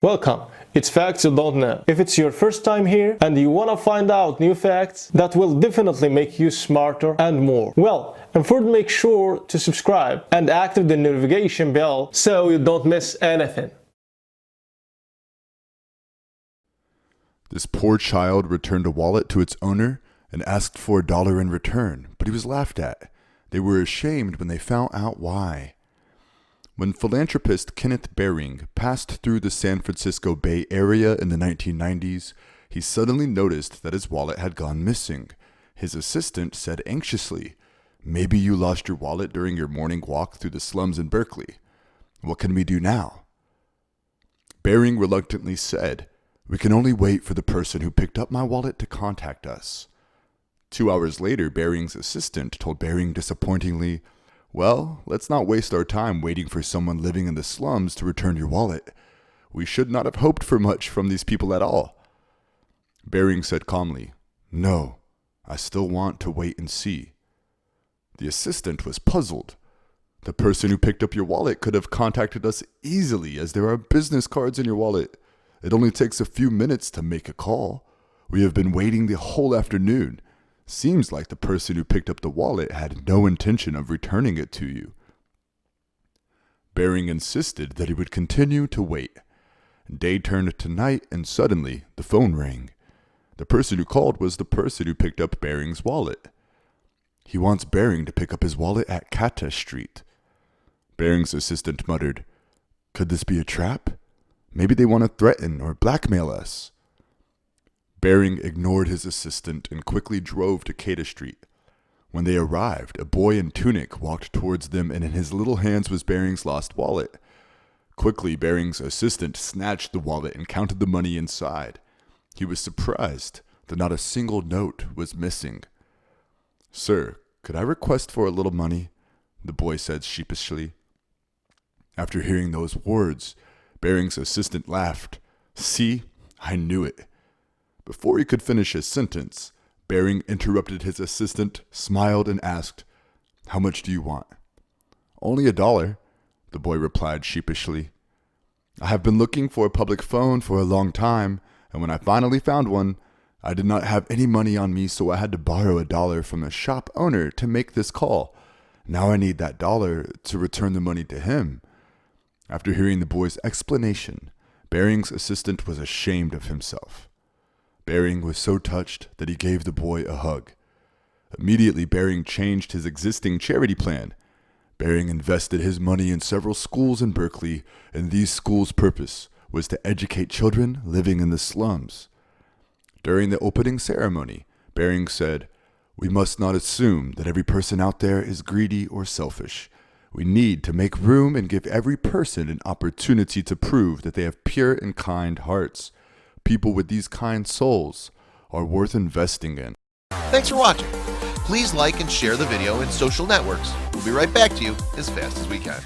Welcome! It's Facts You Don't Know. If it's your first time here and you want to find out new facts that will definitely make you smarter and more, well, and first make sure to subscribe and activate the notification bell so you don't miss anything. This poor child returned a wallet to its owner and asked for $1 in return, but he was laughed at. They were ashamed when they found out why. When philanthropist Kenneth Baring passed through the San Francisco Bay Area in the 1990s, he suddenly noticed that his wallet had gone missing. His assistant said anxiously, "Maybe you lost your wallet during your morning walk through the slums in Berkeley. What can we do now?" Baring reluctantly said, "We can only wait for the person who picked up my wallet to contact us." 2 hours later, Baring's assistant told Baring disappointingly, "Well, let's not waste our time waiting for someone living in the slums to return your wallet. We should not have hoped for much from these people at all." Baring said calmly, "No, I still want to wait and see." The assistant was puzzled. "The person who picked up your wallet could have contacted us easily, as there are business cards in your wallet. It only takes a few minutes to make a call. We have been waiting the whole afternoon. Seems like the person who picked up the wallet had no intention of returning it to you." Baring insisted that he would continue to wait. Day turned to night, and suddenly the phone rang. The person who called was the person who picked up Baring's wallet. "He wants Baring to pick up his wallet at Kata Street." Baring's assistant muttered, "Could this be a trap? Maybe they want to threaten or blackmail us." Baring ignored his assistant and quickly drove to Kata Street. When they arrived, a boy in tunic walked towards them, and in his little hands was Baring's lost wallet. Quickly, Baring's assistant snatched the wallet and counted the money inside. He was surprised that not a single note was missing. "Sir, could I request for a little money?" the boy said sheepishly. After hearing those words, Baring's assistant laughed. "See, I knew it." Before he could finish his sentence, Baring interrupted his assistant, smiled, and asked, "How much do you want?" "Only $1, the boy replied sheepishly. "I have been looking for a public phone for a long time, and when I finally found one, I did not have any money on me, so I had to borrow $1 from a shop owner to make this call. Now I need that $1 to return the money to him." After hearing the boy's explanation, Baring's assistant was ashamed of himself. Baring was so touched that he gave the boy a hug. Immediately, Baring changed his existing charity plan. Baring invested his money in several schools in Berkeley, and these schools' purpose was to educate children living in the slums. During the opening ceremony, Baring said, "We must not assume that every person out there is greedy or selfish. We need to make room and give every person an opportunity to prove that they have pure and kind hearts. People with these kind souls are worth investing in." Thanks for watching. Please like and share the video in social networks. We'll be right back to you as fast as we can.